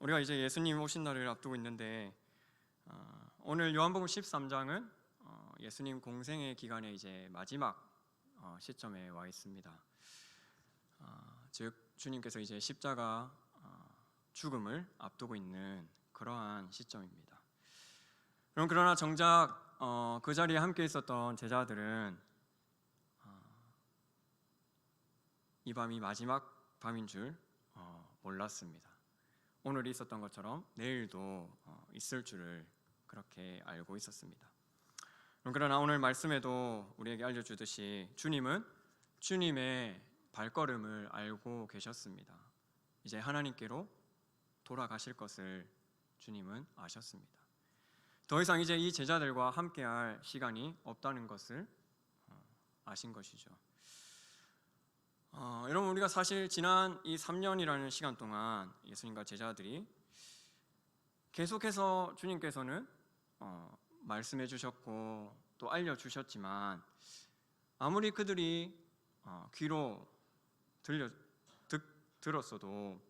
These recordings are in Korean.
우리가 이제 예수님 오신 날을 앞두고 있는데 오늘 요한복음 13장은 예수님 공생의 기간의 이제 마지막 시점에 와 있습니다. 즉 주님께서 이제 십자가 죽음을 앞두고 있는 그러한 시점입니다. 그러나 정작 그 자리에 함께 있었던 제자들은 이 밤이 마지막 밤인 줄 몰랐습니다. 오늘 있었던 것처럼 내일도 있을 줄을 그렇게 알고 있었습니다. 그러나 오늘 말씀에도 우리에게 알려주듯이 주님은 주님의 발걸음을 알고 계셨습니다. 이제 하나님께로 돌아가실 것을 주님은 아셨습니다. 더 이상 이제 이 제자들과 함께할 시간이 없다는 것을 아신 것이죠. 여러분, 우리가 사실 지난 이 3년이라는 시간 동안 예수님과 제자들이 계속해서 주님께서는 말씀해 주셨고 또 알려주셨지만 아무리 그들이 귀로 들었어도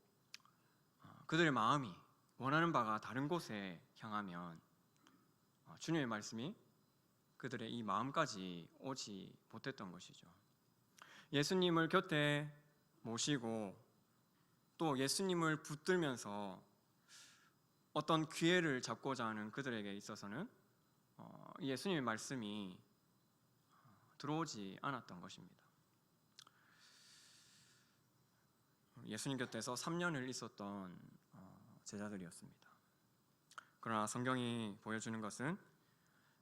그들의 마음이 원하는 바가 다른 곳에 향하면 주님의 말씀이 그들의 이 마음까지 오지 못했던 것이죠. 예수님을 곁에 모시고 또 예수님을 붙들면서 어떤 기회를 잡고자 하는 그들에게 있어서는 예수님의 말씀이 들어오지 않았던 것입니다. 예수님 곁에서 3년을 있었던 제자들이었습니다. 그러나 성경이 보여주는 것은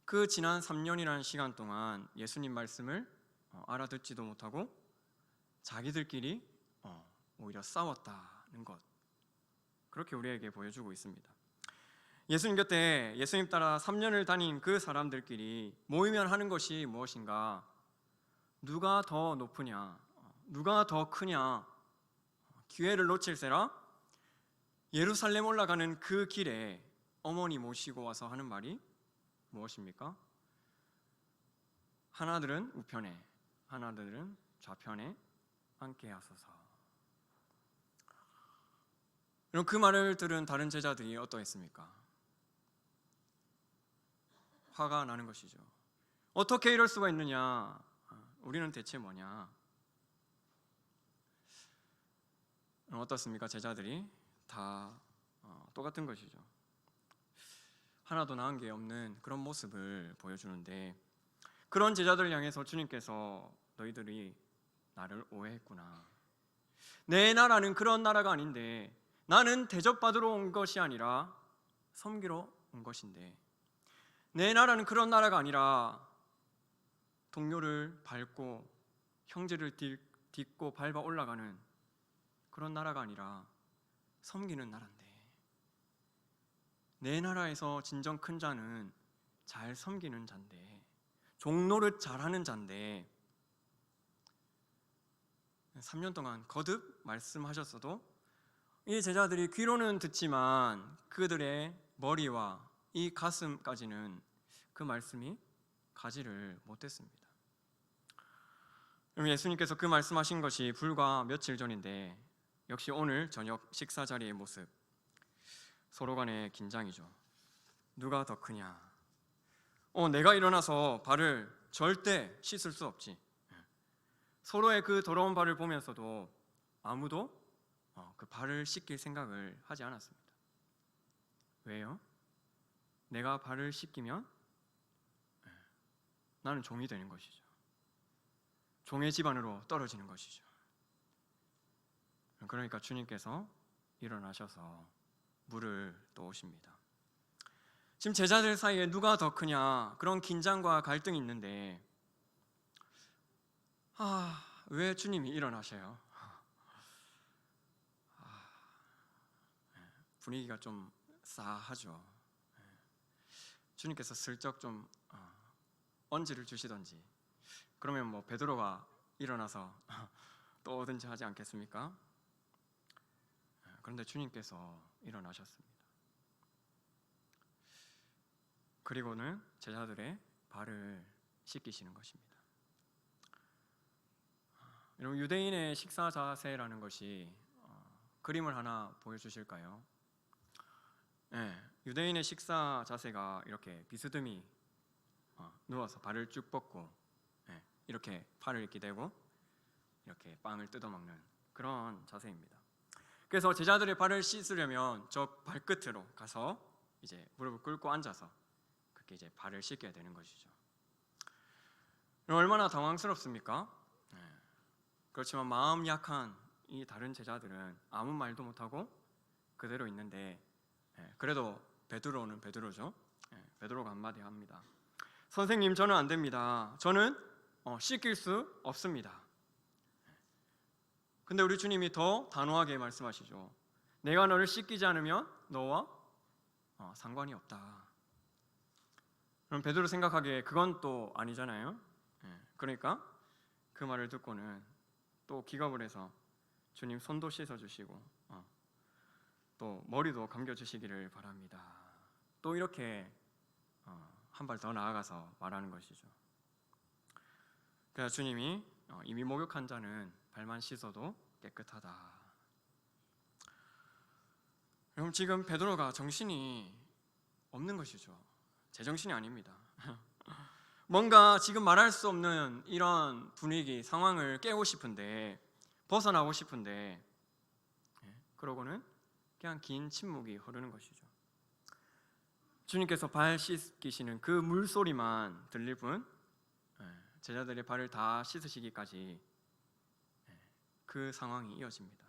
그 지난 3년이라는 시간 동안 예수님 말씀을 알아듣지도 못하고 자기들끼리 오히려 싸웠다는 것, 그렇게 우리에게 보여주고 있습니다. 예수님 곁에 예수님 따라 3년을 다닌 그 사람들끼리 모이면 하는 것이 무엇인가? 누가 더 높으냐? 누가 더 크냐? 기회를 놓칠세라 예루살렘 올라가는 그 길에 어머니 모시고 와서 하는 말이 무엇입니까? 하나들은 우편에, 하나들은 좌편에 앉게 하소서. 그럼 그 말을 들은 다른 제자들이 어떠했습니까? 화가 나는 것이죠. 어떻게 이럴 수가 있느냐? 우리는 대체 뭐냐? 어떻습니까? 제자들이 다 똑같은 것이죠. 하나도 나은 게 없는 그런 모습을 보여주는데, 그런 제자들을 향해서 주님께서 너희들이 나를 오해했구나. 내 나라는 그런 나라가 아닌데, 나는 대접받으러 온 것이 아니라 섬기러 온 것인데, 내 나라는 그런 나라가 아니라 동료를 밟고 형제를 딛고 밟아 올라가는 그런 나라가 아니라 섬기는 나라인데, 내 나라에서 진정 큰 자는 잘 섬기는 자인데, 종노릇 잘하는 자인데, 3년 동안 거듭 말씀하셨어도 이 제자들이 귀로는 듣지만 그들의 머리와 이 가슴까지는 그 말씀이 가지를 못했습니다. 예수님께서 그 말씀하신 것이 불과 며칠 전인데, 역시 오늘 저녁 식사 자리의 모습, 서로 간의 긴장이죠. 누가 더 크냐? 내가 일어나서 발을 절대 씻을 수 없지. 서로의 그 더러운 발을 보면서도 아무도 그 발을 씻길 생각을 하지 않았습니다. 왜요? 내가 발을 씻기면 나는 종이 되는 것이죠. 종의 집안으로 떨어지는 것이죠. 그러니까 주님께서 일어나셔서 물을 떠오십니다. 지금 제자들 사이에 누가 더 크냐, 그런 긴장과 갈등이 있는데 왜 주님이 일어나셔요? 분위기가 좀 싸하죠. 주님께서 슬쩍 좀 언지를 주시던지, 그러면 뭐 베드로가 일어나서 또 오든지 하지 않겠습니까? 그런데 주님께서 일어나셨습니다. 그리고는 제자들의 발을 씻기시는 것입니다. 여러분, 유대인의 식사 자세라는 것이 그림을 하나 보여주실까요? 유대인의 식사 자세가 이렇게 비스듬히 누워서 발을 쭉 뻗고 이렇게 팔을 이렇게 대고 이렇게 빵을 뜯어먹는 그런 자세입니다. 그래서 제자들의 발을 씻으려면 저 발끝으로 가서 이제 무릎을 꿇고 앉아서 그렇게 이제 발을 씻겨야 되는 것이죠. 얼마나 당황스럽습니까? 그렇지만 마음 약한 이 다른 제자들은 아무 말도 못하고 그대로 있는데 그래도 베드로는 베드로죠. 베드로가 한마디 합니다. 선생님, 저는 안 됩니다. 저는 씻길 수 없습니다. 근데 우리 주님이 더 단호하게 말씀하시죠. 내가 너를 씻기지 않으면 너와 상관이 없다. 그럼 베드로 생각하기에 그건 또 아니잖아요. 그러니까 그 말을 듣고는 또 기겁을 해서 주님 손도 씻어주시고 또 머리도 감겨주시기를 바랍니다. 또 이렇게 한 발 더 나아가서 말하는 것이죠. 그래서 주님이 이미 목욕한 자는 발만 씻어도 깨끗하다. 그럼 지금 베드로가 정신이 없는 것이죠. 제정신이 아닙니다. 뭔가 지금 말할 수 없는 이런 분위기, 상황을 깨고 싶은데, 벗어나고 싶은데, 그러고는 그냥 긴 침묵이 흐르는 것이죠. 주님께서 발 씻기시는 그 물소리만 들릴 뿐 제자들의 발을 다 씻으시기까지 그 상황이 이어집니다.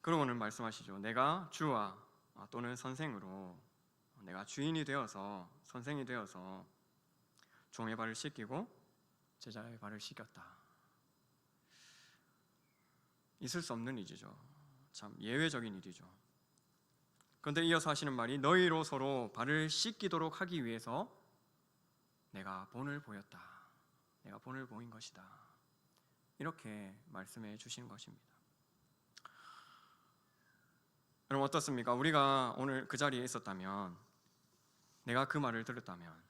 그러고는 말씀하시죠. 내가 주와 또는 선생으로 내가 주인이 되어서 선생이 되어서 종의 발을 씻기고 제자의 발을 씻겼다. 있을 수 없는 일이죠. 참 예외적인 일이죠. 그런데 이어서 하시는 말이 너희로 서로 발을 씻기도록 하기 위해서 내가 본을 보였다. 내가 본을 보인 것이다. 이렇게 말씀해 주시는 것입니다. 여러분 어떻습니까? 우리가 오늘 그 자리에 있었다면, 내가 그 말을 들었다면,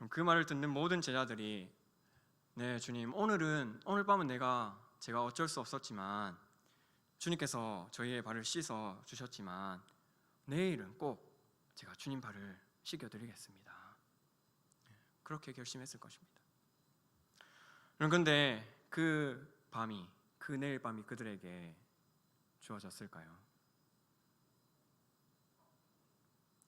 그 말을 듣는 모든 제자들이 네 주님, 오늘 밤은 제가 어쩔 수 없었지만 주님께서 저희의 발을 씻어 주셨지만 내일은 꼭 제가 주님 발을 씻겨드리겠습니다. 그렇게 결심했을 것입니다. 그런데 그 내일 밤이 그들에게 주어졌을까요?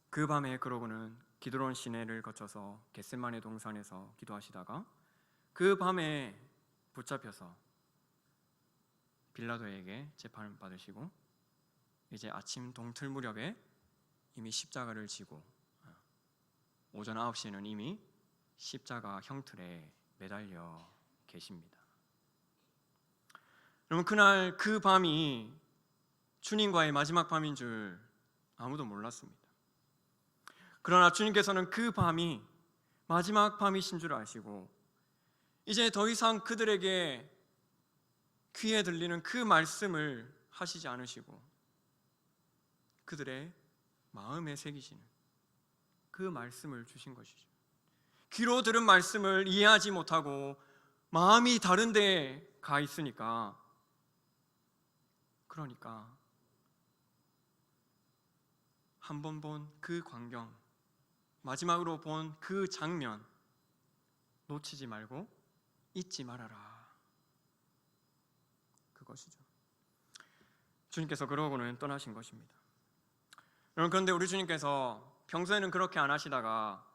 그 밤에 그러고는 기드론 시내를 거쳐서 겟세마네 동산에서 기도하시다가 그 밤에 붙잡혀서 빌라도에게 재판을 받으시고 이제 아침 동틀 무렵에 이미 십자가를 지고 오전 9시에는 이미 십자가 형틀에 매달려 계십니다. 여러분 그날 그 밤이 주님과의 마지막 밤인 줄 아무도 몰랐습니다. 그러나 주님께서는 그 밤이 마지막 밤이신 줄 아시고 이제 더 이상 그들에게 귀에 들리는 그 말씀을 하시지 않으시고 그들의 마음에 새기시는 그 말씀을 주신 것이죠. 귀로 들은 말씀을 이해하지 못하고 마음이 다른 데에 가 있으니까, 그러니까 한 번 본 그 광경, 마지막으로 본 그 장면 놓치지 말고 잊지 말아라. 그것이죠. 주님께서 그러고는 떠나신 것입니다. 여러분 그런데 우리 주님께서 평소에는 그렇게 안 하시다가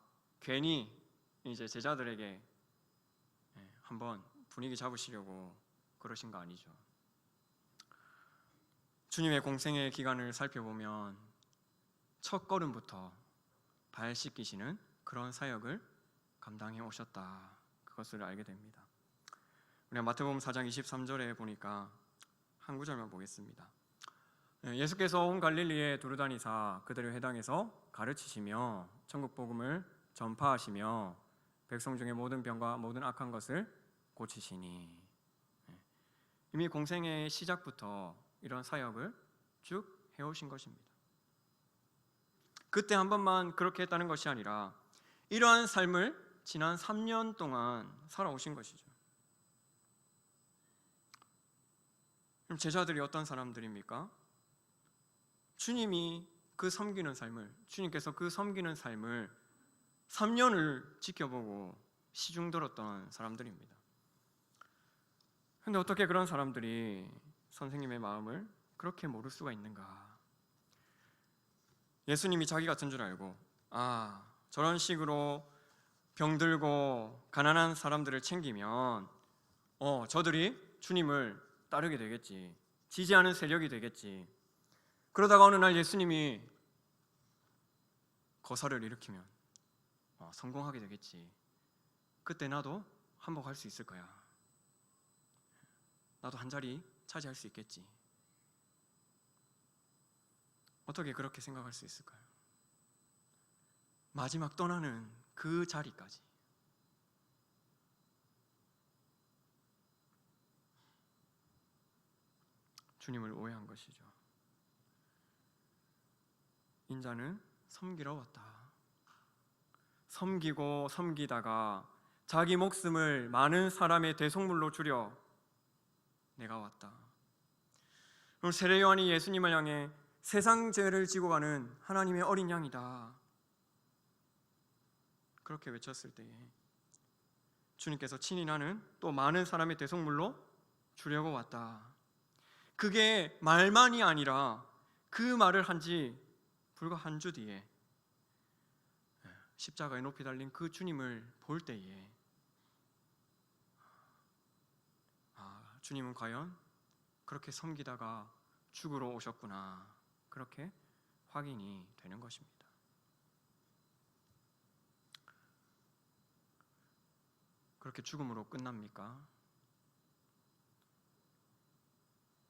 괜히 이제 제자들에게 한번 분위기 잡으시려고 그러신 거 아니죠. 주님의 공생의 기간을 살펴보면 첫 걸음부터 발 씻기시는 그런 사역을 감당해 오셨다. 그것을 알게 됩니다. 우리가 마태복음 4장 23절에 보니까 한 구절만 보겠습니다. 예수께서 온 갈릴리에 두루다니사 그들의 회당에서 가르치시며 천국 복음을 전파하시며 백성 중에 모든 병과 모든 악한 것을 고치시니. 이미 공생의 시작부터 이런 사역을 쭉 해오신 것입니다. 그때 한 번만 그렇게 했다는 것이 아니라 이러한 삶을 지난 3년 동안 살아오신 것이죠. 그럼 제자들이 어떤 사람들입니까? 주님께서 그 섬기는 삶을 3년을 지켜보고 시중들었던 사람들입니다. 그런데 어떻게 그런 사람들이 선생님의 마음을 그렇게 모를 수가 있는가? 예수님이 자기 같은 줄 알고 저런 식으로 병들고 가난한 사람들을 챙기면 저들이 주님을 따르게 되겠지, 지지하는 세력이 되겠지. 그러다가 어느 날 예수님이 거사를 일으키면 성공하게 되겠지. 그때 나도 한복할 수 있을 거야. 나도 한 자리 차지할 수 있겠지. 어떻게 그렇게 생각할 수 있을까요? 마지막 떠나는 그 자리까지. 주님을 오해한 것이죠. 인자는 섬기러 왔다. 섬기고 섬기다가 자기 목숨을 많은 사람의 대속물로 주려 내가 왔다. 그럼 세례 요한이 예수님을 향해 세상 죄를 지고 가는 하나님의 어린 양이다, 그렇게 외쳤을 때에 주님께서 친히 나는 또 많은 사람의 대속물로 주려고 왔다. 그게 말만이 아니라 그 말을 한 지 불과 한 주 뒤에 십자가에 높이 달린 그 주님을 볼 때에 주님은 과연 그렇게 섬기다가 죽으러 오셨구나, 그렇게 확인이 되는 것입니다. 그렇게 죽음으로 끝납니까?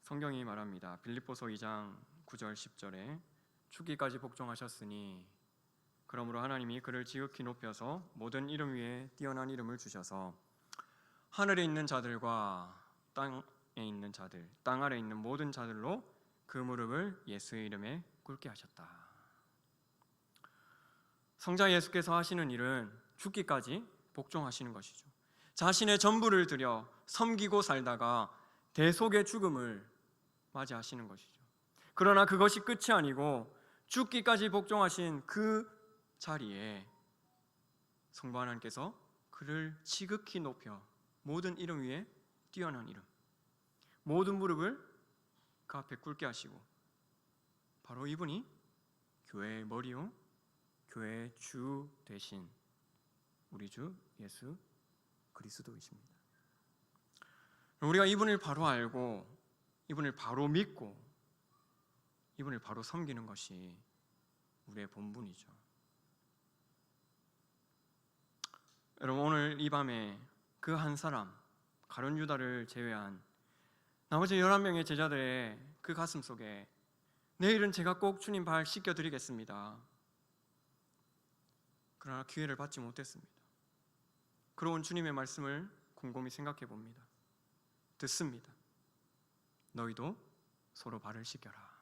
성경이 말합니다. 빌립보서 2장 9절 10절에 죽기까지 복종하셨으니 그러므로 하나님이 그를 지극히 높여서 모든 이름 위에 뛰어난 이름을 주셔서 하늘에 있는 자들과 땅에 있는 자들, 땅 아래 있는 모든 자들로 그 무릎을 예수의 이름에 꿇게 하셨다. 성자 예수께서 하시는 일은 죽기까지 복종하시는 것이죠. 자신의 전부를 들여 섬기고 살다가 대속의 죽음을 맞이하시는 것이죠. 그러나 그것이 끝이 아니고 죽기까지 복종하신 그 자리에 성부 하나님께서 그를 지극히 높여 모든 이름 위에 뛰어난 이름, 모든 무릎을 그 앞에 꿇게 하시고 바로 이분이 교회의 머리요, 교회의 주 되신 우리 주 예수 그리스도이십니다. 우리가 이분을 바로 알고 이분을 바로 믿고 이분을 바로 섬기는 것이 우리의 본분이죠. 여러분, 오늘 이 밤에 그 한 사람 가룟 유다를 제외한 나머지 11명의 제자들의 그 가슴 속에 내일은 제가 꼭 주님 발 씻겨드리겠습니다, 그러나 기회를 받지 못했습니다. 그러온 주님의 말씀을 곰곰이 생각해 봅니다. 듣습니다. 너희도 서로 발을 씻겨라.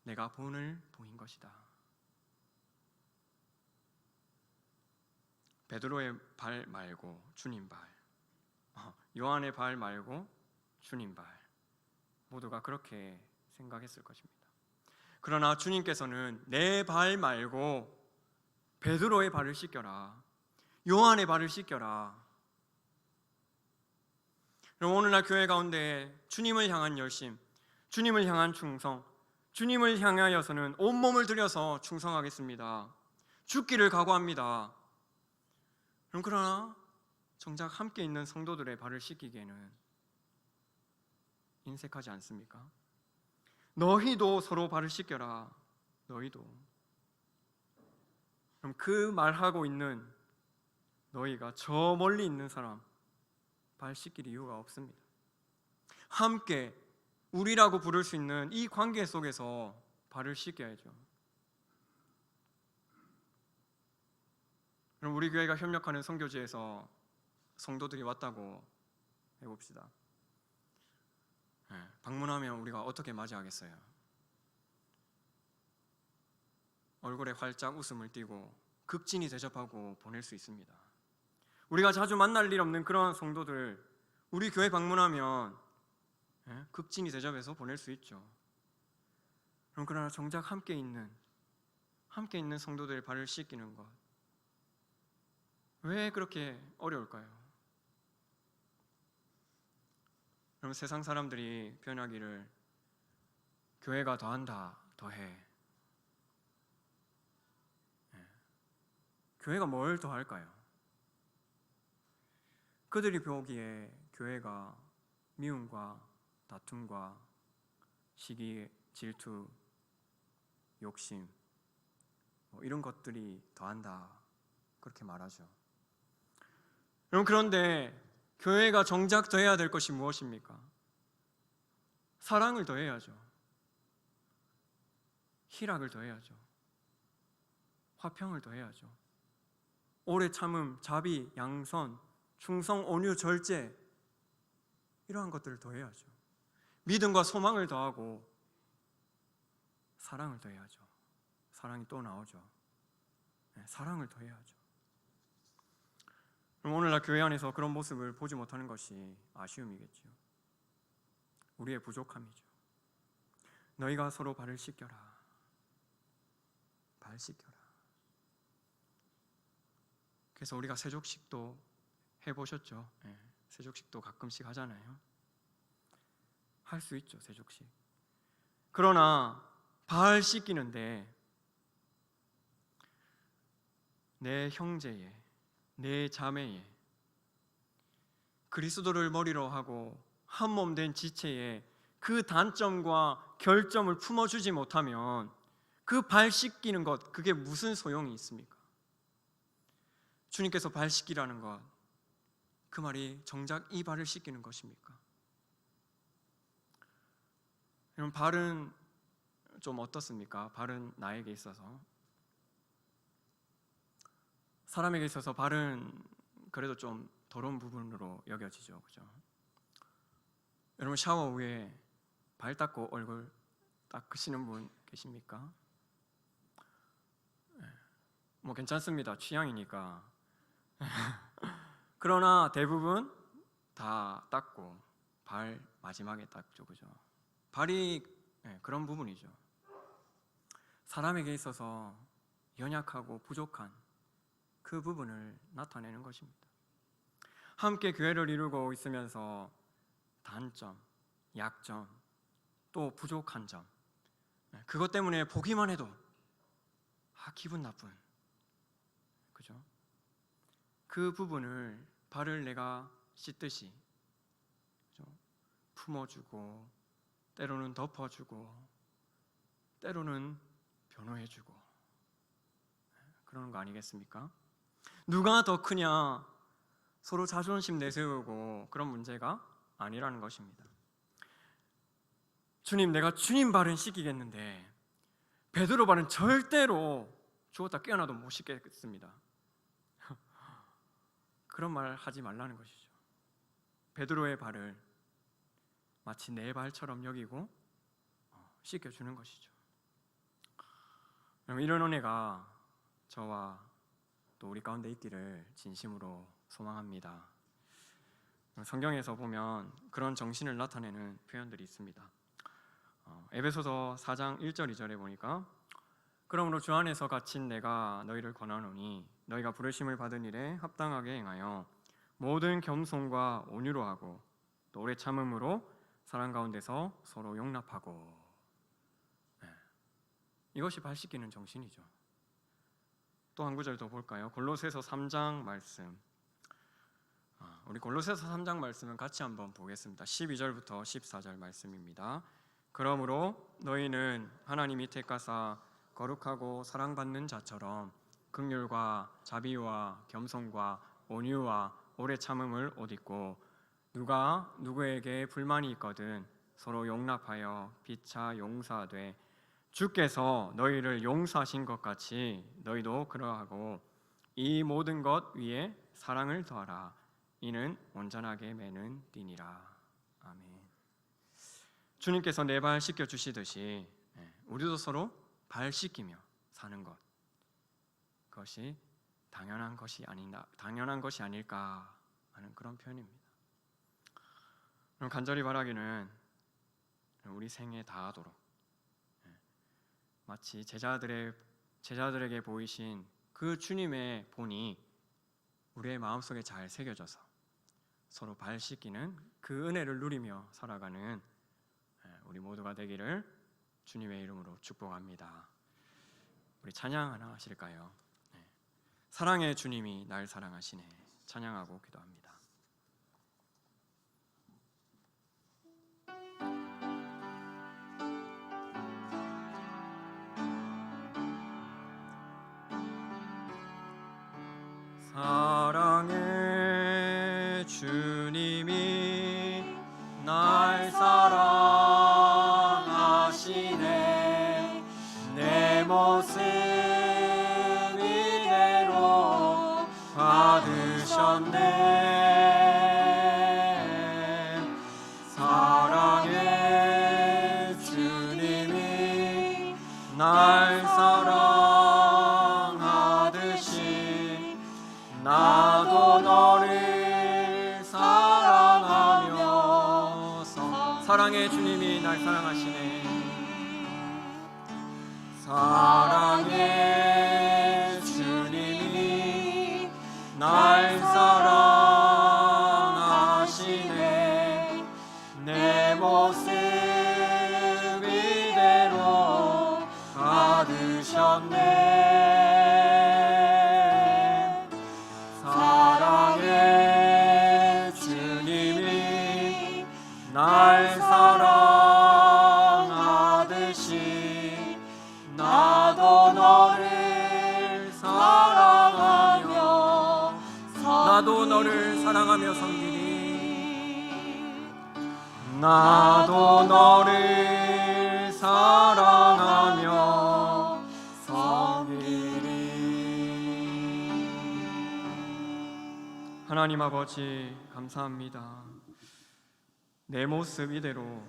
내가 본을 보인 것이다. 베드로의 발 말고 주님 발, 요한의 발 말고 주님 발, 모두가 그렇게 생각했을 것입니다. 그러나 주님께서는 내 발 말고 베드로의 발을 씻겨라, 요한의 발을 씻겨라. 그럼 오늘날 교회 가운데 주님을 향한 열심, 주님을 향한 충성, 주님을 향하여서는 온몸을 들여서 충성하겠습니다, 죽기를 각오합니다. 그러나 정작 함께 있는 성도들의 발을 씻기기에는 인색하지 않습니까? 너희도 서로 발을 씻겨라. 너희도. 그럼 그 말하고 있는 너희가 저 멀리 있는 사람 발 씻길 이유가 없습니다. 함께 우리라고 부를 수 있는 이 관계 속에서 발을 씻겨야죠. 그럼 우리 교회가 협력하는 선교지에서 성도들이 왔다고 해봅시다. 방문하면 우리가 어떻게 맞이하겠어요? 얼굴에 활짝 웃음을 띠고 극진히 대접하고 보낼 수 있습니다. 우리가 자주 만날 일 없는 그런 성도들 우리 교회 방문하면 극진히 대접해서 보낼 수 있죠. 그러나 정작 함께 있는 성도들의 발을 씻기는 것, 왜 그렇게 어려울까요? 그럼 세상 사람들이 표현하기를 교회가 더한다, 더해. 교회가 뭘 더할까요? 그들이 보기에 교회가 미움과 다툼과 시기, 질투, 욕심 이런 것들이 더한다, 그렇게 말하죠. 그런데 교회가 정작 더해야 될 것이 무엇입니까? 사랑을 더해야죠. 희락을 더해야죠. 화평을 더해야죠. 오래 참음, 자비, 양선, 충성, 온유, 절제, 이러한 것들을 더해야죠. 믿음과 소망을 더하고 사랑을 더해야죠. 사랑이 또 나오죠. 사랑을 더해야죠. 그럼 오늘날 교회 안에서 그런 모습을 보지 못하는 것이 아쉬움이겠죠. 우리의 부족함이죠. 너희가 서로 발을 씻겨라. 발 씻겨라. 그래서 우리가 세족식도 해보셨죠? 세족식도 가끔씩 하잖아요. 할 수 있죠, 세족식. 그러나 발 씻기는데 내 형제의, 내 자매의, 그리스도를 머리로 하고 한 몸 된 지체의 그 단점과 결점을 품어주지 못하면 그 발 씻기는 것, 그게 무슨 소용이 있습니까? 주님께서 발 씻기라는 것, 그 말이 정작 이 발을 씻기는 것입니까? 여러분, 발은 좀 어떻습니까? 발은 나에게 있어서, 사람에게 있어서 발은 그래도 좀 더러운 부분으로 여겨지죠, 그죠? 여러분, 샤워 후에 발 닦고 얼굴 닦으시는 분 계십니까? 뭐 괜찮습니다, 취향이니까. 그러나 대부분 다 닦고 발 마지막에 닦죠, 그죠? 발이 그런 부분이죠. 사람에게 있어서 연약하고 부족한 그 부분을 나타내는 것입니다. 함께 교회를 이루고 있으면서 단점, 약점, 또 부족한 점, 그것 때문에 보기만 해도 기분 나쁜, 그죠? 그 부분을 발을 내가 씻듯이, 그죠? 품어주고, 때로는 덮어주고, 때로는 변호해주고, 그러는 거 아니겠습니까? 누가 더 크냐, 서로 자존심 내세우고 그런 문제가 아니라는 것입니다. 주님, 내가 주님 발은 씻기겠는데 베드로 발은 절대로 죽었다 깨어나도 못 씻겠습니다. 그런 말 하지 말라는 것이죠. 베드로의 발을 마치 내 발처럼 여기고 씻겨주는 것이죠. 이런 은혜가 저와 또 우리 가운데 있기를 진심으로 소망합니다. 성경에서 보면 그런 정신을 나타내는 표현들이 있습니다. 에베소서 4장 1절 2절에 보니까 그러므로 주 안에서 갇힌 내가 너희를 권하노니 너희가 부르심을 받은 일에 합당하게 행하여 모든 겸손과 온유로 하고 또 오래 참음으로 사랑 가운데서 서로 용납하고. 이것이 발 씻기는 정신이죠. 또 한 구절 더 볼까요? 골로새서 3장 말씀. 우리 골로새서 3장 말씀은 같이 한번 보겠습니다. 12절부터 14절 말씀입니다. 그러므로 너희는 하나님이 택하사 거룩하고 사랑받는 자처럼 긍휼과 자비와 겸손과 온유와 오래 참음을 옷 입고 누가 누구에게 불만이 있거든 서로 용납하여 피차 용서하되 주께서 너희를 용서하신 것 같이 너희도 그러하고 이 모든 것 위에 사랑을 더하라. 이는 온전하게 매는 띠니라. 아멘. 주님께서 내 발 씻겨 주시듯이 우리도 서로 발 씻기며 사는 것, 그것이 당연한 것이 아닐까 하는 그런 표현입니다. 간절히 바라기는 우리 생에 다하도록 마치 제자들에게 보이신 그 주님의 본이 우리의 마음속에 잘 새겨져서 서로 발 씻기는 그 은혜를 누리며 살아가는 우리 모두가 되기를 주님의 이름으로 축복합니다. 우리 찬양 하나 하실까요? 사랑의 주님이 날 사랑하시네. 찬양하고 기도합니다. 사랑의 주님이 날 사랑하시네. 내 모습 이대로 받으셨네. 사랑의 주님이 날 사랑하듯이 나도 너를 사랑하며. 사랑의 주님이 날 사랑하시네. 사랑의 주님이 날 사랑하시네. 내 모습 이대로 받으셨네. 사랑의 주님이 날 사랑하듯이 나도 너를 사랑하며 섬기리. 나도 너를 사랑하며 섬기리. 하나님 아버지 감사합니다. 내 모습 이대로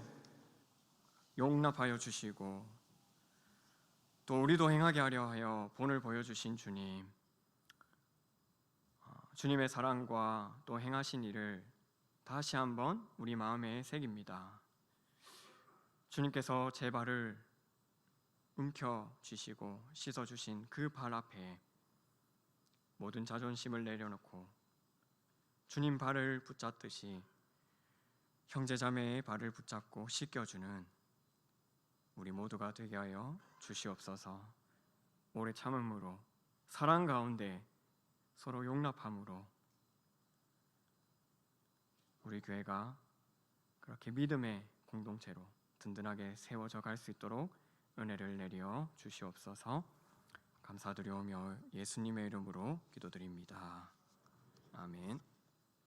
용납하여 주시고 또 우리도 행하게 하려 하여 본을 보여주신 주님, 주님의 사랑과 또 행하신 일을 다시 한번 우리 마음에 새깁니다. 주님께서 제 발을 움켜쥐시고 씻어주신 그 발 앞에 모든 자존심을 내려놓고 주님 발을 붙잡듯이 형제자매의 발을 붙잡고 씻겨주는 우리 모두가 되게 하여 주시옵소서. 오래 참음으로 사랑 가운데 서로 용납함으로 우리 교회가 그렇게 믿음의 공동체로 든든하게 세워져 갈 수 있도록 은혜를 내려 주시옵소서. 감사드리오며 예수님의 이름으로 기도드립니다. 아멘.